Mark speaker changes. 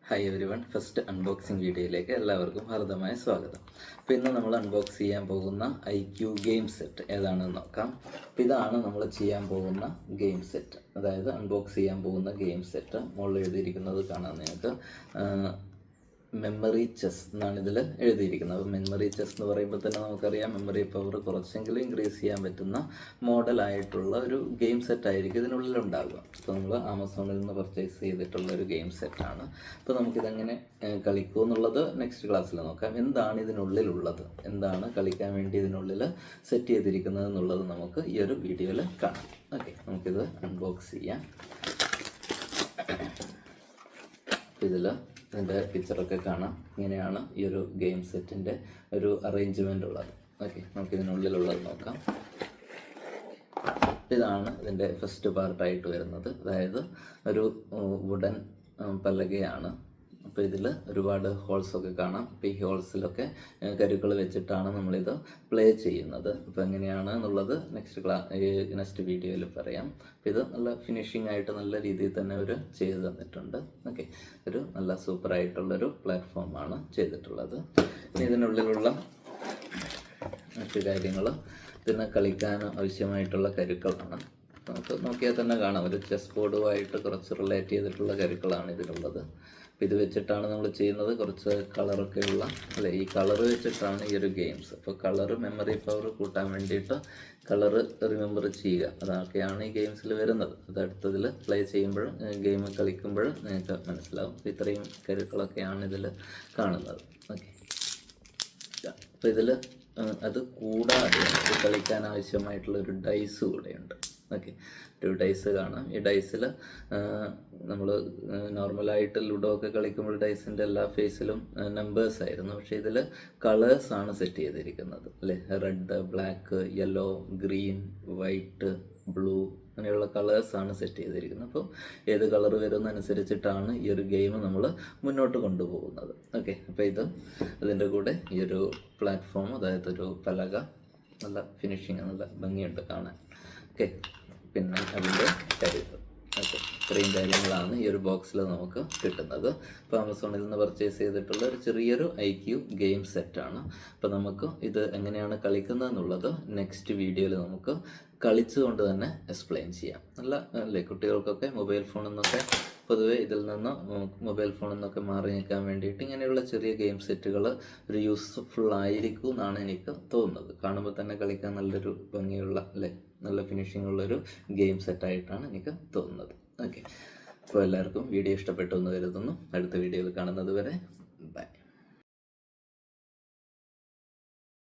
Speaker 1: Hi every one, first unboxing വീഡിയോയിലേക്ക് എല്ലാവർക്കും ഹാർദമായ സ്വാഗതം. അപ്പോൾ ഇന്ന് നമ്മൾ അൺബോക്സ് ചെയ്യാൻ പോകുന്ന IQ ഗെയിം സെറ്റ് ഏതാണെന്ന് നോക്കാം. അപ്പോൾ ഇതാണ് നമ്മൾ ചെയ്യാൻ പോകുന്ന ഗെയിം സെറ്റ്, അതായത് അൺബോക്സ് ചെയ്യാൻ പോകുന്ന ഗെയിം സെറ്റ്. മുകളിൽ എഴുതിയിരിക്കുന്നത് കാണാം നിങ്ങൾക്ക്. മെമ്മറി ചെസ് എന്നാണ് ഇതിൽ എഴുതിയിരിക്കുന്നത്. അപ്പോൾ മെമ്മറി ചെസ് എന്ന് പറയുമ്പോൾ തന്നെ നമുക്കറിയാം മെമ്മറി പവർ കുറച്ചെങ്കിലും ഇൻക്രീസ് ചെയ്യാൻ പറ്റുന്ന മോഡലായിട്ടുള്ള ഒരു ഗെയിം സെറ്റ് ആയിരിക്കും ഇതിനുള്ളിൽ ഉണ്ടാകുക. അപ്പോൾ നമ്മൾ ആമസോണിൽ നിന്ന് പർച്ചേസ് ചെയ്തിട്ടുള്ള ഒരു ഗെയിം സെറ്റാണ്. അപ്പോൾ നമുക്കിതെങ്ങനെ കളിക്കും എന്നുള്ളത് നെക്സ്റ്റ് ക്ലാസ്സിൽ നോക്കാം. എന്താണ് ഇതിനുള്ളിലുള്ളത്, എന്താണ് കളിക്കാൻ വേണ്ടി ഇതിനുള്ളിൽ സെറ്റ് ചെയ്തിരിക്കുന്നത് എന്നുള്ളത് നമുക്ക് ഈ ഒരു വീഡിയോയിൽ കാണാം. ഓക്കെ, നമുക്കിത് അൺബോക്സ് ചെയ്യാം. ഇതിൽ ഇതിൻ്റെ പിക്ചറൊക്കെ കാണാം. ഇങ്ങനെയാണ് ഈ ഒരു ഗെയിം സെറ്റിൻ്റെ ഒരു അറേഞ്ച്മെൻ്റ് ഉള്ളത്. ഓക്കെ, നമുക്കിതിനുള്ളിലുള്ളത് നോക്കാം. ഇതാണ് ഇതിൻ്റെ ഫസ്റ്റ് പാർട്ടായിട്ട് വരുന്നത്, അതായത് ഒരു വുഡൻ പലകയാണ്. അപ്പോൾ ഇതിൽ ഒരുപാട് ഹോൾസൊക്കെ കാണാം. അപ്പോൾ ഈ ഹോൾസിലൊക്കെ കരുക്കൾ വെച്ചിട്ടാണ് നമ്മളിത് പ്ലേ ചെയ്യുന്നത്. അപ്പോൾ എങ്ങനെയാണ് എന്നുള്ളത് നെക്സ്റ്റ് വീഡിയോയിൽ പറയാം. അപ്പോൾ ഇത് നല്ല ഫിനിഷിംഗ് ആയിട്ട് നല്ല രീതിയിൽ തന്നെ അവർ ചെയ്ത് തന്നിട്ടുണ്ട്. ഓക്കെ, ഒരു നല്ല സൂപ്പറായിട്ടുള്ളൊരു പ്ലാറ്റ്ഫോമാണ് ചെയ്തിട്ടുള്ളത്. ഇനി ഇതിനുള്ളിലുള്ള മറ്റു കാര്യങ്ങൾ ഇതിന് കളിക്കാൻ ആവശ്യമായിട്ടുള്ള കരുക്കളാണ്. നമുക്ക് നോക്കിയാൽ തന്നെ കാണാം, ഒരു ചെസ് ബോർഡുമായിട്ട് കുറച്ച് റിലേറ്റ് ചെയ്തിട്ടുള്ള കരുക്കളാണ് ഇതിനുള്ളത്. അപ്പോൾ ഇത് വെച്ചിട്ടാണ് നമ്മൾ ചെയ്യുന്നത്. കുറച്ച് കളറൊക്കെ ഉള്ള അല്ലേ, ഈ കളർ വെച്ചിട്ടാണ് ഈ ഒരു ഗെയിംസ്. അപ്പോൾ കളറ് മെമ്മറി പവർ കൂട്ടാൻ വേണ്ടിയിട്ട് കളറ് റിമെമ്പർ ചെയ്യുക, അതൊക്കെയാണ് ഈ ഗെയിംസിൽ വരുന്നത്. അത് അടുത്തതിൽ പ്ലേ ചെയ്യുമ്പോൾ ഗെയിം കളിക്കുമ്പോൾ നിങ്ങൾക്ക് മനസ്സിലാവും. ഇത്രയും കരുക്കളൊക്കെയാണ് ഇതിൽ കാണുന്നത്. ഓക്കെ, അപ്പോൾ ഇതിൽ അത് കൂടാതെ കളിക്കാൻ ആവശ്യമായിട്ടുള്ളൊരു ഡൈസ് കൂടെയുണ്ട്. ഓക്കെ, ഒരു ഡൈസ് കാണാം. ഈ ഡൈസിൽ നമ്മൾ നോർമലായിട്ട് ലുഡോ ഒക്കെ കളിക്കുമ്പോൾ ഡൈസിൻ്റെ എല്ലാ ഫേസിലും നമ്പേഴ്സ് ആയിരുന്നു. പക്ഷേ ഇതിൽ കളേഴ്സാണ് സെറ്റ് ചെയ്തിരിക്കുന്നത് അല്ലേ. Red, black, yellow, green, white, blue അങ്ങനെയുള്ള കളേഴ്സാണ് സെറ്റ് ചെയ്തിരിക്കുന്നത്. അപ്പോൾ ഏത് കളർ വരുന്നതനുസരിച്ചിട്ടാണ് ഈ ഒരു ഗെയിം നമ്മൾ മുന്നോട്ട് കൊണ്ടുപോകുന്നത്. ഓക്കെ, അപ്പോൾ ഇത് അതിൻ്റെ കൂടെ ഈ ഒരു പ്ലാറ്റ്ഫോം, അതായത് ഒരു പലക, നല്ല ഫിനിഷിങ്, നല്ല ഭംഗിയുണ്ട് കാണാൻ. ഓക്കെ, പിന്നെ അതിൻ്റെ കരുത്ത്. ഓക്കെ, ഇത്രയും കാര്യങ്ങളാണ് ഈ ഒരു ബോക്സിൽ നമുക്ക് കിട്ടുന്നത്. ഇപ്പോൾ ആമസോണിൽ നിന്ന് പർച്ചേസ് ചെയ്തിട്ടുള്ള ഒരു ചെറിയൊരു IQ ഗെയിം സെറ്റാണ്. അപ്പോൾ നമുക്ക് ഇത് എങ്ങനെയാണ് കളിക്കുന്നത് എന്നുള്ളത് നെക്സ്റ്റ് വീഡിയോയിൽ നമുക്ക് കളിച്ചുകൊണ്ട് തന്നെ എക്സ്പ്ലെയിൻ ചെയ്യാം. നല്ല അല്ലേ, കുട്ടികൾക്കൊക്കെ മൊബൈൽ ഫോണിൽ നിന്നൊക്കെ പൊതുവെ ഇതിൽ നിന്ന് മൊബൈൽ ഫോണിൽ നിന്നൊക്കെ മാറി നിൽക്കാൻ വേണ്ടിയിട്ട് ഇങ്ങനെയുള്ള ചെറിയ ഗെയിം സെറ്റുകൾ ഒരു യൂസ്ഫുൾ ആയിരിക്കും എന്നാണ് എനിക്ക് തോന്നുന്നത്. കാണുമ്പോൾ തന്നെ കളിക്കാൻ നല്ലൊരു ഭംഗിയുള്ള അല്ലേ, നല്ല ഫിനിഷിംഗ് ഉള്ളൊരു ഗെയിം സെറ്റായിട്ടാണ് എനിക്ക് തോന്നുന്നത്. ഓക്കെ, അപ്പോൾ എല്ലാവർക്കും വീഡിയോ ഇഷ്ടപ്പെട്ടു എന്ന് കരുതുന്നു. അടുത്ത വീഡിയോയിൽ കാണുന്നത് വരെ